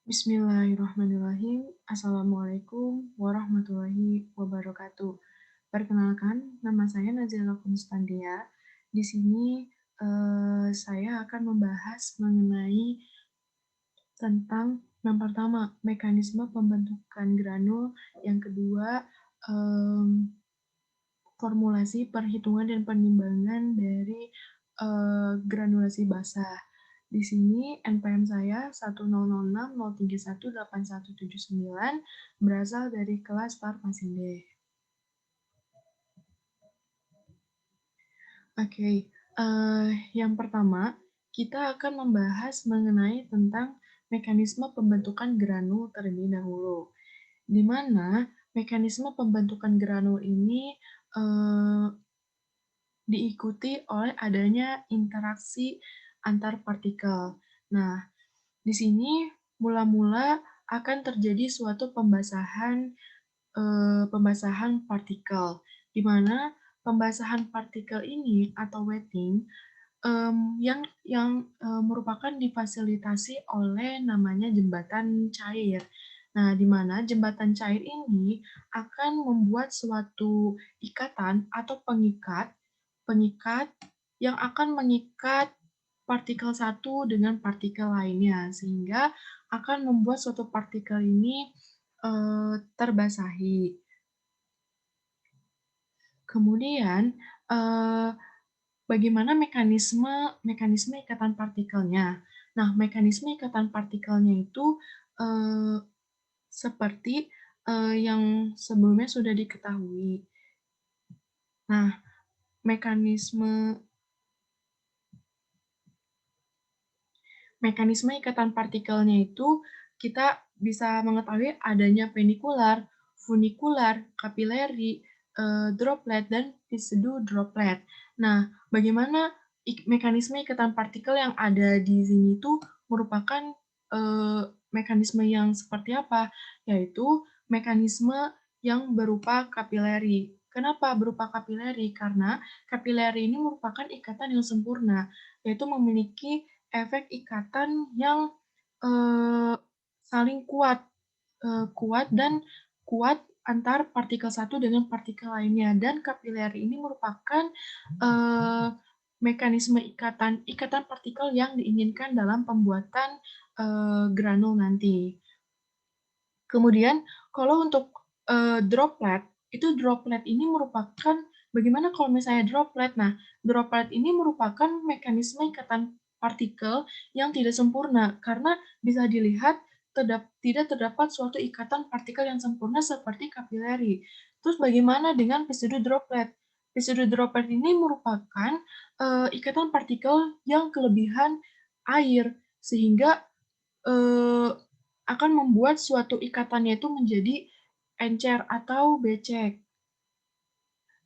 Bismillahirrahmanirrahim. Assalamualaikum warahmatullahi wabarakatuh. Perkenalkan, nama saya Nazila Konstantia. Di sini saya akan membahas mengenai tentang yang pertama, mekanisme pembentukan granul, yang kedua, em, formulasi perhitungan dan penimbangan dari granulasi basah. Di sini NPM saya 10060318179 berasal dari kelas Farmasinde. Oke, yang pertama kita akan membahas mengenai tentang mekanisme pembentukan granul terlebih dahulu, di mana mekanisme pembentukan granul ini eh, diikuti oleh adanya interaksi antar partikel. Nah, di sini mula-mula akan terjadi suatu pembasahan partikel, di mana pembasahan partikel ini atau wetting yang merupakan difasilitasi oleh namanya jembatan cair. Nah, di mana jembatan cair ini akan membuat suatu ikatan atau pengikat yang akan mengikat partikel satu dengan partikel lainnya, sehingga akan membuat suatu partikel ini terbasahi. Kemudian, bagaimana mekanisme ikatan partikelnya? Nah, mekanisme ikatan partikelnya itu seperti yang sebelumnya sudah diketahui. Nah, mekanisme ikatan partikelnya itu kita bisa mengetahui adanya penikular, funikular, kapilari, droplet, dan residu droplet. Nah, bagaimana mekanisme ikatan partikel yang ada di sini itu merupakan mekanisme yang seperti apa? Yaitu mekanisme yang berupa kapilari. Kenapa berupa kapilari? Karena kapilari ini merupakan ikatan yang sempurna, yaitu memiliki efek ikatan yang saling kuat antar partikel satu dengan partikel lainnya, dan kapilari ini merupakan mekanisme ikatan partikel yang diinginkan dalam pembuatan granul nanti. Kemudian kalau untuk droplet, itu droplet ini merupakan bagaimana kalau misalnya droplet? Nah, droplet ini merupakan mekanisme ikatan partikel yang tidak sempurna karena bisa dilihat tidak terdapat suatu ikatan partikel yang sempurna seperti kapilari. Terus bagaimana dengan pseudo droplet? Pseudo droplet ini merupakan ikatan partikel yang kelebihan air sehingga akan membuat suatu ikatannya itu menjadi encer atau becek.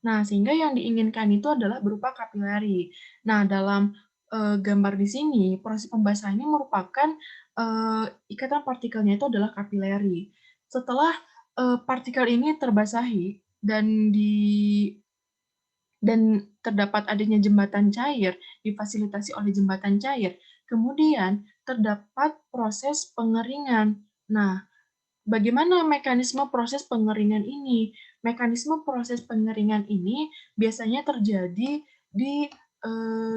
Nah, sehingga yang diinginkan itu adalah berupa kapilari. Nah, dalam gambar di sini, proses pembasahan ini merupakan ikatan partikelnya itu adalah kapilari. Setelah partikel ini terbasahi dan terdapat adanya jembatan cair, difasilitasi oleh jembatan cair, kemudian terdapat proses pengeringan. Nah, bagaimana mekanisme proses pengeringan ini? Mekanisme proses pengeringan ini biasanya terjadi di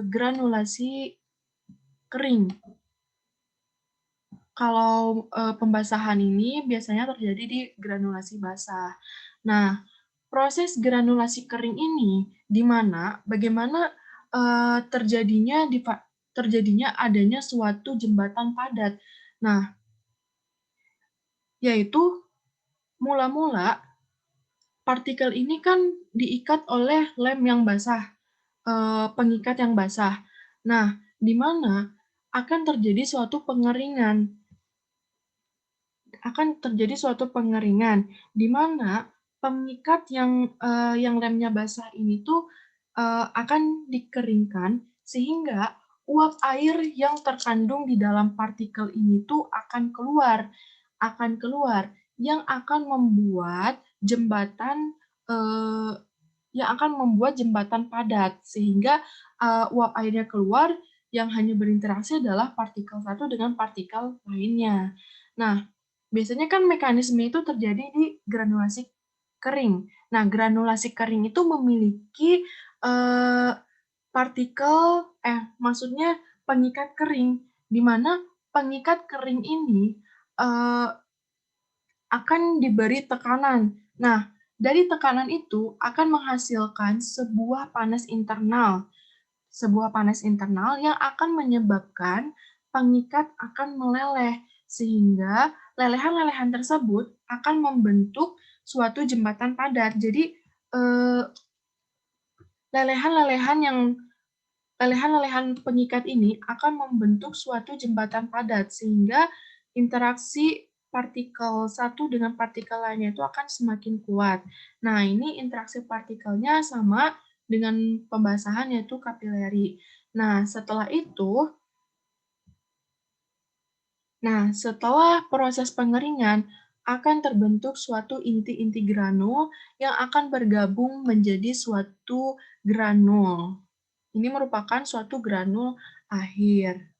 granulasi kering. Kalau pembasahan ini biasanya terjadi di granulasi basah. Nah, proses granulasi kering ini di mana bagaimana terjadinya adanya suatu jembatan padat. Nah, yaitu mula-mula partikel ini kan diikat oleh lem yang basah, pengikat yang basah. Nah, di mana akan terjadi suatu pengeringan, di mana pengikat yang lemnya basah ini tuh akan dikeringkan sehingga uap air yang terkandung di dalam partikel ini tuh akan keluar yang akan membuat jembatan padat sehingga uap airnya keluar yang hanya berinteraksi adalah partikel satu dengan partikel lainnya. Nah, biasanya kan mekanisme itu terjadi di granulasi kering. Nah, granulasi kering itu memiliki eh, maksudnya pengikat kering, di mana pengikat kering ini eh, akan diberi tekanan. Nah, dari tekanan itu akan menghasilkan sebuah panas internal yang akan menyebabkan pengikat akan meleleh, sehingga lelehan-lelehan tersebut akan membentuk suatu jembatan padat. Jadi, eh, lelehan-lelehan yang lelehan-lelehan pengikat ini akan membentuk suatu jembatan padat, sehingga interaksi partikel satu dengan partikel lainnya itu akan semakin kuat. Nah, ini interaksi partikelnya sama dengan pembasahan yaitu kapileri. Setelah proses pengeringan, akan terbentuk suatu inti-inti granul yang akan bergabung menjadi suatu granul. Ini merupakan suatu granul akhir.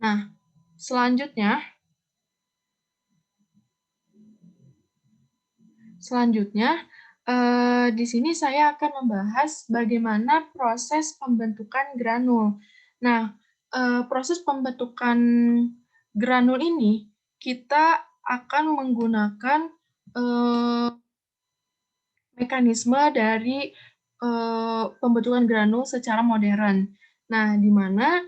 Nah, selanjutnya, di sini saya akan membahas bagaimana proses pembentukan granul. Nah, proses pembentukan granul ini kita akan menggunakan eh, mekanisme dari pembentukan granul secara modern. Nah, di mana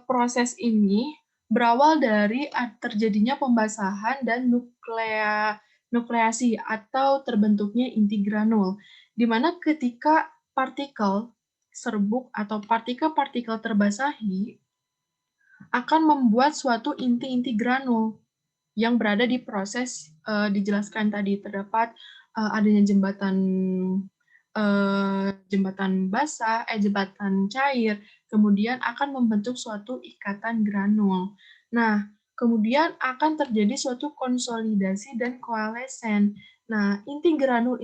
proses ini berawal dari terjadinya pembasahan dan nukleasi atau terbentuknya inti granul, di mana ketika partikel serbuk atau partikel-partikel terbasahi akan membuat suatu inti-inti granul yang berada di proses dijelaskan tadi terdapat adanya jembatan cair, kemudian akan membentuk suatu ikatan granul. Nah, kemudian akan terjadi suatu konsolidasi dan koalesen. Nah, inti granul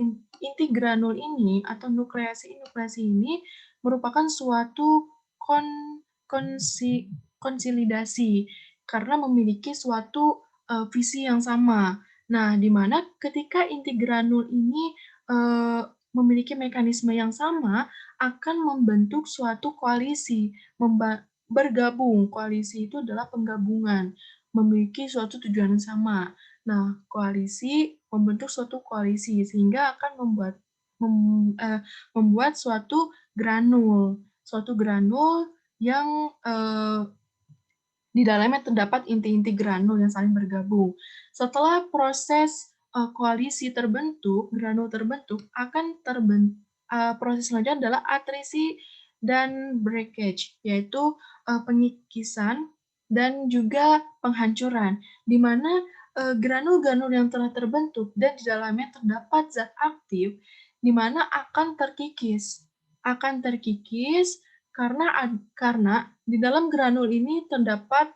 ini atau nukleasi ini merupakan suatu konsolidasi karena memiliki suatu visi yang sama. Nah, di mana ketika inti granul ini uh, memiliki mekanisme yang sama, akan membentuk suatu koalisi. Bergabung, koalisi itu adalah penggabungan, memiliki suatu tujuan yang sama. Nah, koalisi membentuk suatu koalisi sehingga akan membuat suatu granul yang di dalamnya terdapat inti-inti granul yang saling bergabung. Setelah proses koalisi terbentuk, granul terbentuk, proses selanjutnya adalah atrisi dan breakage, yaitu pengikisan dan juga penghancuran, di mana granul-granul yang telah terbentuk dan di dalamnya terdapat zat aktif, di mana akan terkikis karena di dalam granul ini terdapat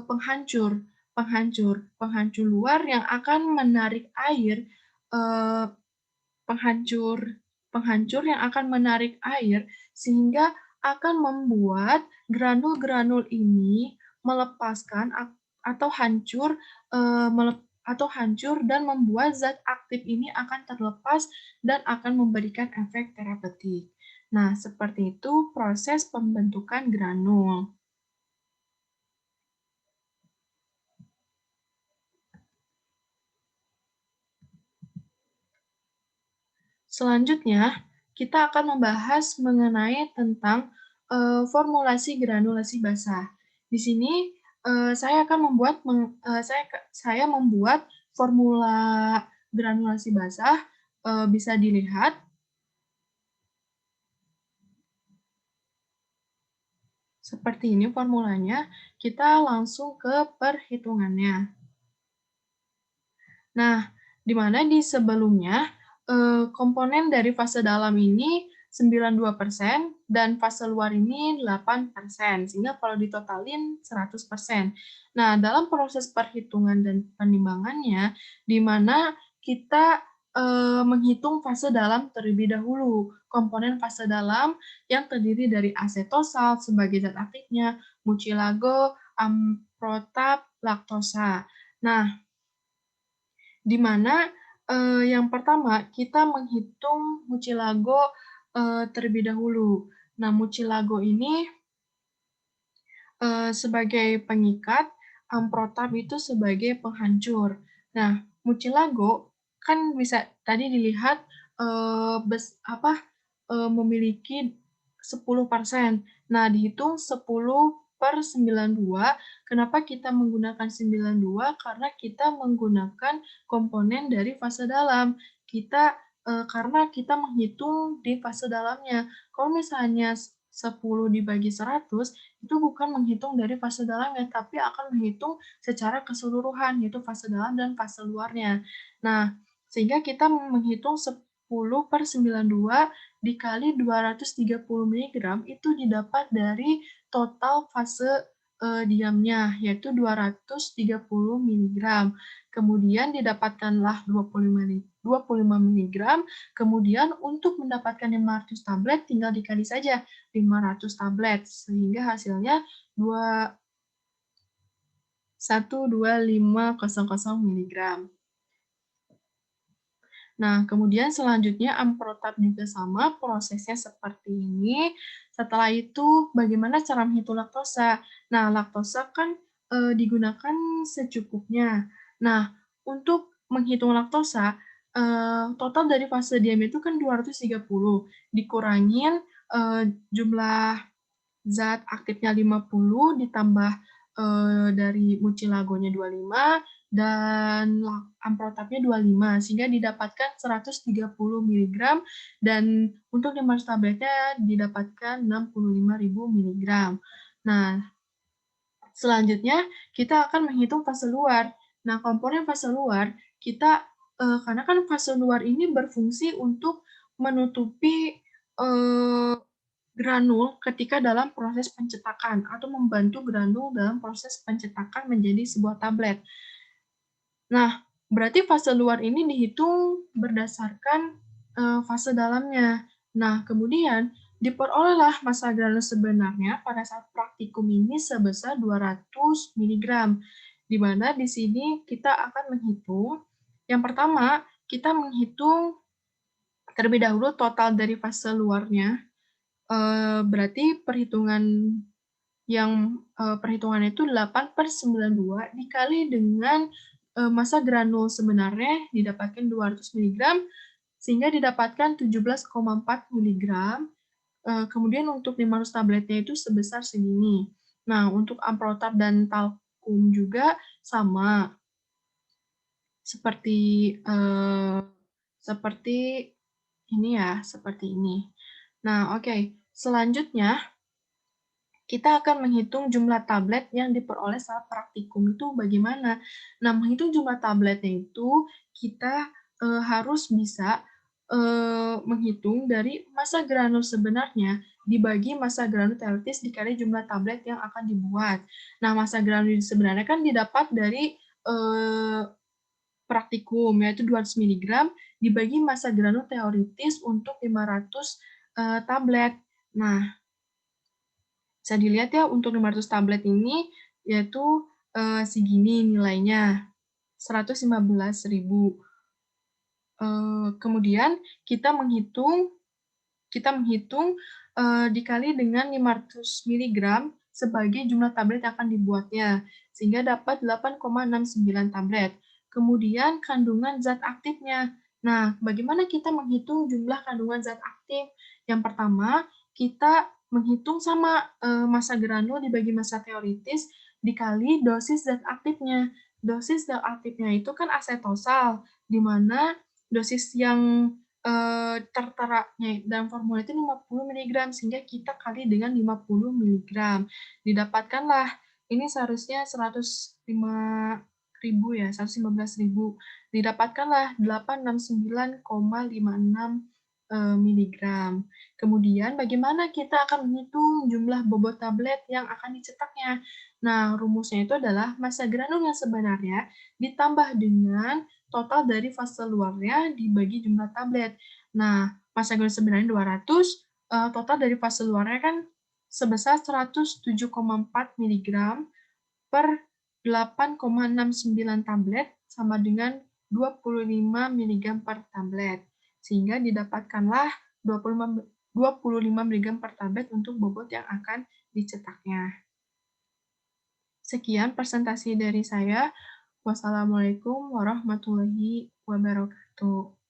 penghancur, penghancur luar yang akan menarik air, eh, penghancur, penghancur yang akan menarik air sehingga akan membuat granul-granul ini melepaskan atau hancur, atau hancur dan membuat zat aktif ini akan terlepas dan akan memberikan efek terapeutik. Nah, seperti itu proses pembentukan granul. Selanjutnya, kita akan membahas mengenai tentang formulasi granulasi basah. Di sini saya membuat formula granulasi basah, bisa dilihat seperti ini formulanya. Kita langsung ke perhitungannya. Nah, di mana di sebelumnya komponen dari fase dalam ini 92% dan fase luar ini 8%, sehingga kalau ditotalin 100%. Nah, dalam proses perhitungan dan penimbangannya, di mana kita menghitung fase dalam terlebih dahulu. Komponen fase dalam yang terdiri dari asetosal sebagai zat aktifnya, mucilago, amprotap, laktosa. Nah, di mana yang pertama kita menghitung mucilago terlebih dahulu. Nah, mucilago ini sebagai pengikat, amprotap itu sebagai penghancur. Nah, mucilago kan bisa tadi dilihat memiliki 10%. Nah, dihitung 10/92. Kenapa kita menggunakan 92? Karena kita menggunakan komponen dari fase dalam. Karena kita menghitung di fase dalamnya. Kalau misalnya 10 dibagi 100, itu bukan menghitung dari fase dalamnya, tapi akan menghitung secara keseluruhan, yaitu fase dalam dan fase luarnya. Nah, sehingga kita menghitung 10/92 dikali 230 mg itu didapat dari total fase diamnya, yaitu 230 mg. Kemudian didapatkanlah 25 mg. Kemudian untuk mendapatkan 500 tablet tinggal dikali saja 500 tablet, sehingga hasilnya 12500 mg. Nah, kemudian selanjutnya amprotap juga sama, prosesnya seperti ini. Setelah itu, bagaimana cara menghitung laktosa? Nah, laktosa kan digunakan secukupnya. Nah, untuk menghitung laktosa, total dari fase diam itu kan 230, dikurangin jumlah zat aktifnya 50 ditambah dari mucilagonya 25 dan amprotapnya 25 sehingga didapatkan 130 mg dan untuk 500 tabletnya didapatkan 65.000 mg. Nah, selanjutnya kita akan menghitung fase luar. Nah, komponen fase luar kita karena kan fase luar ini berfungsi untuk menutupi granul ketika dalam proses pencetakan atau membantu granul dalam proses pencetakan menjadi sebuah tablet. Nah, berarti fase luar ini dihitung berdasarkan fase dalamnya. Nah, kemudian diperolehlah massa granul sebenarnya pada saat praktikum ini sebesar 200 mg. Di mana di sini kita akan menghitung, yang pertama kita menghitung terlebih dahulu total dari fase luarnya. Berarti perhitungannya itu 8/92 dikali dengan massa granul sebenarnya didapatkan 200 mg sehingga didapatkan 17,4 mg. Kemudian untuk 500 tabletnya itu sebesar segini. Nah, untuk amprotap dan talkum juga sama. Seperti seperti ini. Nah, oke. Selanjutnya kita akan menghitung jumlah tablet yang diperoleh saat praktikum itu bagaimana. Nah, menghitung jumlah tabletnya itu kita harus bisa menghitung dari massa granul sebenarnya dibagi massa granul teoritis dikali jumlah tablet yang akan dibuat. Nah, massa granul sebenarnya kan didapat dari praktikum, yaitu 200 mg dibagi massa granul teoritis untuk 500 tablet. Nah, bisa dilihat ya untuk 500 tablet ini yaitu segini nilainya, 115.000. Kemudian kita menghitung dikali dengan 500 mg sebagai jumlah tablet yang akan dibuatnya, sehingga dapat 8,69 tablet. Kemudian kandungan zat aktifnya. Nah, bagaimana kita menghitung jumlah kandungan zat aktif? Yang pertama, kita menghitung sama massa granul dibagi massa teoritis dikali dosis zat aktifnya. Dosis zat aktifnya itu kan asetosal, di mana dosis yang terteranya dalam formula itu 50 mg, sehingga kita kali dengan 50 mg. Didapatkanlah, ini seharusnya 105.000 ya, 115.000. Didapatkanlah 869,56 miligram. Kemudian bagaimana kita akan menghitung jumlah bobot tablet yang akan dicetaknya? Nah, rumusnya itu adalah massa granul yang sebenarnya ditambah dengan total dari fase luarnya dibagi jumlah tablet. Nah, massa granul sebenarnya 200, total dari fase luarnya kan sebesar 107,4 miligram per 8,69 tablet sama dengan 25 miligram per tablet. Sehingga didapatkanlah 25 miligram per tablet untuk bobot yang akan dicetaknya. Sekian presentasi dari saya. Wassalamualaikum warahmatullahi wabarakatuh.